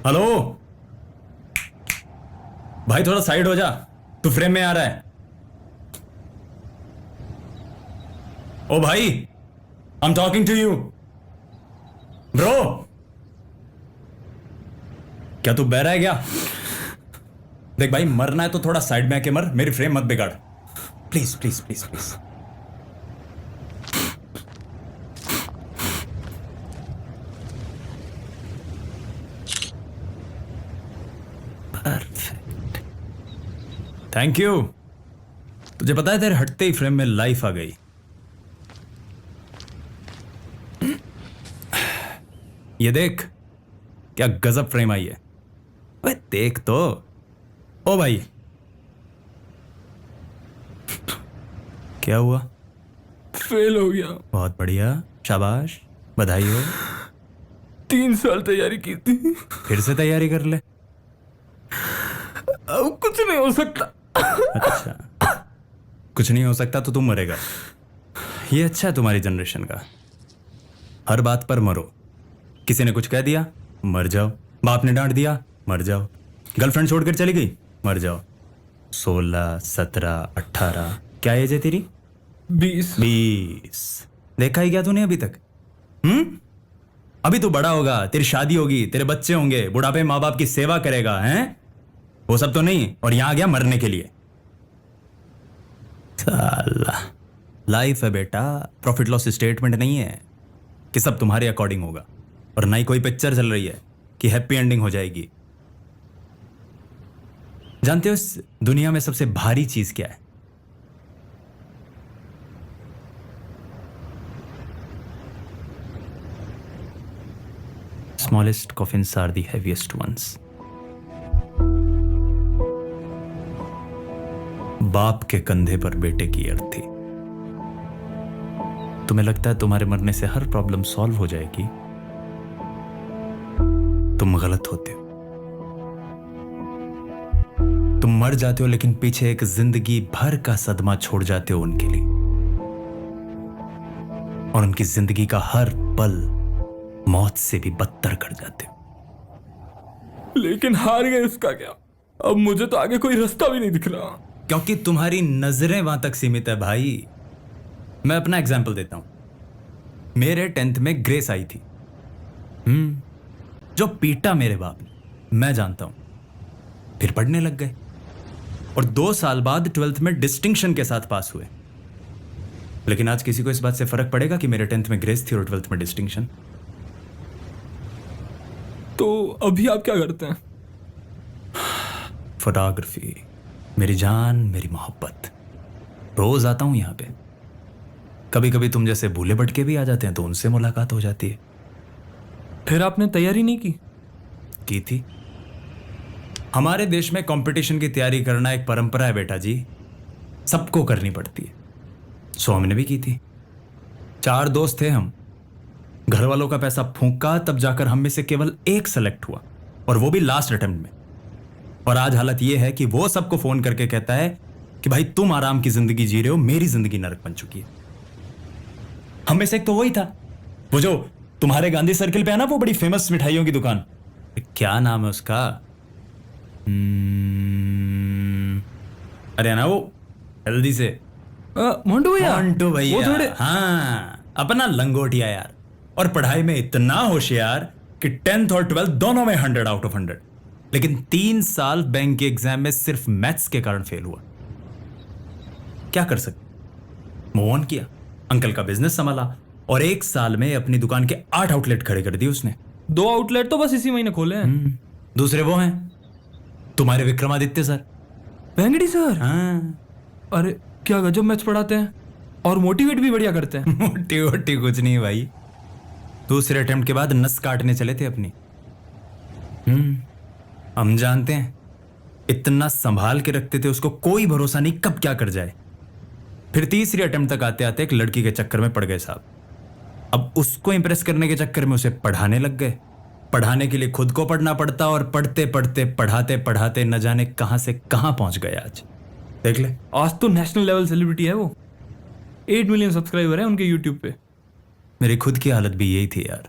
Hello भाई, थोड़ा side हो जा, तू फ्रेम में आ रहा है। ओ भाई, I am talking to you bro. क्या तू बह रहा है क्या? देख भाई, मरना है तो थोड़ा साइड में आके मर, मेरी फ्रेम मत बिगाड़। Please please please please. Perfect, thank you. तुझे पता है तेरे हटते ही फ्रेम में लाइफ आ गई। ये देख, क्या गजब फ्रेम आई है। ओए देख तो। ओ भाई, क्या हुआ? फेल हो गया। बहुत बढ़िया, शाबाश, बधाई हो। 3 साल तैयारी की थी, फिर से तैयारी कर ले। अब कुछ नहीं हो सकता। अच्छा, कुछ नहीं हो सकता तो तुम मरेगा। ये अच्छा है तुम्हारी जनरेशन का, हर बात पर मरो। किसी ने कुछ कह दिया, मर जाओ। बाप ने डांट दिया, मर जाओ। गर्लफ्रेंड छोड़कर चली गई, मर जाओ। 16, 17, 18, क्या एज है तेरी? 20। देखा ही क्या तूने अभी तक? अभी तू बड़ा होगा, तेरी शादी होगी, तेरे बच्चे होंगे, बुढ़ापे माँ बाप की सेवा करेगा, हैं? वो सब तो नहीं, और यहां आ गया मरने के लिए। साला, लाइफ है बेटा, प्रॉफिट लॉस स्टेटमेंट नहीं है कि सब तुम्हारे अकॉर्डिंग होगा, और ना ही कोई पिक्चर चल रही है कि हैप्पी एंडिंग हो जाएगी। जानते हो इस दुनिया में सबसे भारी चीज क्या है? Smallest coffins are the heaviest ones. बाप के कंधे पर बेटे की अर्थी। तुम्हें लगता है तुम्हारे मरने से हर प्रॉब्लम सॉल्व हो जाएगी? तुम गलत होते हो। तुम मर जाते हो लेकिन पीछे एक जिंदगी भर का सदमा छोड़ जाते हो उनके लिए, और उनकी जिंदगी का हर पल मौत से भी बदतर कर जाते हो। लेकिन हार गए, इसका क्या? अब मुझे तो आगे कोई रास्ता भी नहीं दिख रहा। क्योंकि तुम्हारी नजरें वहां तक सीमित है भाई। मैं अपना एग्जाम्पल देता हूं। मेरे 10th में ग्रेस आई थी, जो पीटा मेरे बाप ने, मैं जानता हूं। फिर पढ़ने लग गए, और 2 साल बाद 12th में डिस्टिंक्शन के साथ पास हुए। लेकिन आज किसी को इस बात से फर्क पड़ेगा कि मेरे 10th में ग्रेस थी और 12th में डिस्टिंक्शन? तो अभी आप क्या करते हैं? फोटोग्राफी, मेरी जान, मेरी मोहब्बत। रोज आता हूं यहां पे। कभी कभी तुम जैसे भूले भटके भी आ जाते हैं तो उनसे मुलाकात हो जाती है। फिर आपने तैयारी नहीं की थी। हमारे देश में कंपटीशन की तैयारी करना एक परंपरा है बेटा जी, सबको करनी पड़ती है। सो हमने भी की थी। 4 दोस्त थे हम, घर वालों का पैसा फूंका, तब जाकर हम में से केवल एक सेलेक्ट हुआ, और वो भी लास्ट अटेम्प्ट में। और आज हालत ये है कि वो सबको फोन करके कहता है कि भाई तुम आराम की जिंदगी जी रहे हो, मेरी जिंदगी नरक बन चुकी है। हम में से एक तो वही था, वो जो तुम्हारे गांधी सर्किल पे है ना, वो बड़ी फेमस मिठाइयों की दुकान, क्या नाम है उसका? अरे ना वो जल्दी से, मोंटू भैया। मोंटू भैया, वो थोड़े, हाँ, अपना लंगोटिया यार। और पढ़ाई में इतना होशियार कि 10th और 12th दोनों में 100 आउट ऑफ 100। लेकिन 3 साल बैंक के एग्जाम में सिर्फ मैथ्स के कारण फेल हुआ। क्या कर सकते? मूव ऑन किया, अंकल का बिजनेस संभाला, और 1 साल में अपनी दुकान के 8 आउटलेट खड़े कर दिए उसने। 2 आउटलेट तो बस इसी महीने खोले हैं। दूसरे वो हैं तुम्हारे विक्रमादित्य सर। वेंकटी सर? हाँ। अरे क्या गजब मैथ्स पढ़ाते हैं, और मोटिवेट भी बढ़िया करते हैं। मोटी कुछ नहीं भाई, दूसरे अटेम्प्ट के बाद नस काटने चले थे अपनी। हम जानते हैं, इतना संभाल के रखते थे उसको, कोई भरोसा नहीं कब क्या कर जाए। फिर तीसरी अटेम्प्ट तक आते आते एक लड़की के चक्कर में पड़ गए साहब। अब उसको इंप्रेस करने के चक्कर में उसे पढ़ाने लग गए। पढ़ाने के लिए खुद को पढ़ना पड़ता, और पढ़ते पढ़ते पढ़ाते पढ़ाते न जाने कहां से कहां पहुंच गए आज। देख ले, आज तो नेशनल लेवल सेलिब्रिटी है वो। 8 मिलियन सब्सक्राइबर है उनके यूट्यूब पे। मेरी खुद की हालत भी यही थी यार।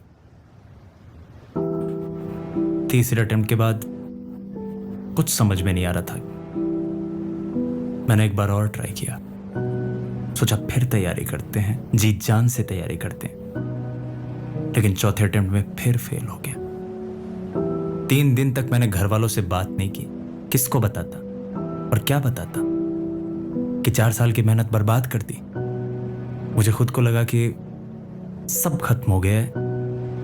तीसरे अटेम्प्ट के बाद कुछ समझ में नहीं आ रहा था। मैंने एक बार और ट्राई किया, सोचा फिर तैयारी करते हैं, जी जान से तैयारी करते हैं। लेकिन चौथे अटेम्प्ट में फिर फेल हो गया। 3 दिन तक मैंने घर वालों से बात नहीं की। किसको बताता और क्या बताता कि 4 साल की मेहनत बर्बाद कर दी। मुझे खुद को लगा कि सब खत्म हो गया है,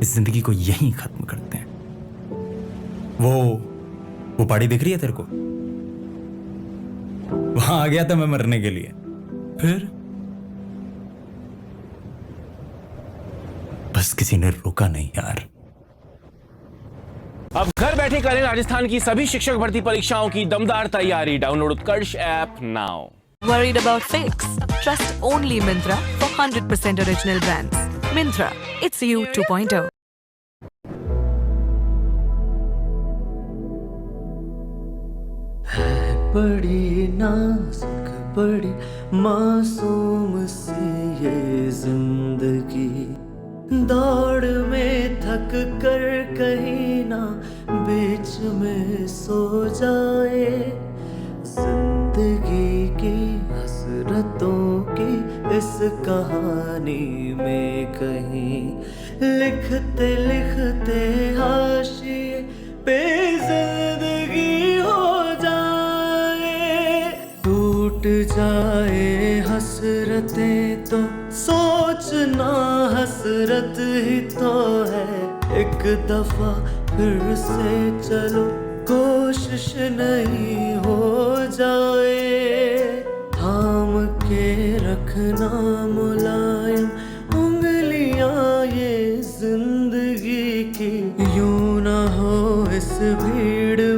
इस जिंदगी को यहीं खत्म करते हैं। वो पहाड़ी दिख रही है तेरे को? वहां आ गया था मैं मरने के लिए। फिर बस किसी ने रोका नहीं यार। अब घर बैठे करें राजस्थान की सभी शिक्षक भर्ती परीक्षाओं की दमदार तैयारी। Download Utkarsh app now. Worried about fakes? Trust only Myntra for 100% original brands. Myntra, it's you 2.0. बड़ी नाजुक बड़ी मासूम सी ये जिंदगी, दौड़ में थक कर कहीं ना बीच में सो जाए। जिंदगी की हसरतों की इस कहानी में कहीं लिखते लिखते हाशिए पे जिंदगी हो जाए। टूट जाए हसरतें तो सोचना हसरत ही तो है। एक दफा फिर से चलो, कोशिश नहीं हो जाए। थाम के रखना मुलायम उंगलियां ये जिंदगी की, यूं ना हो इस भीड़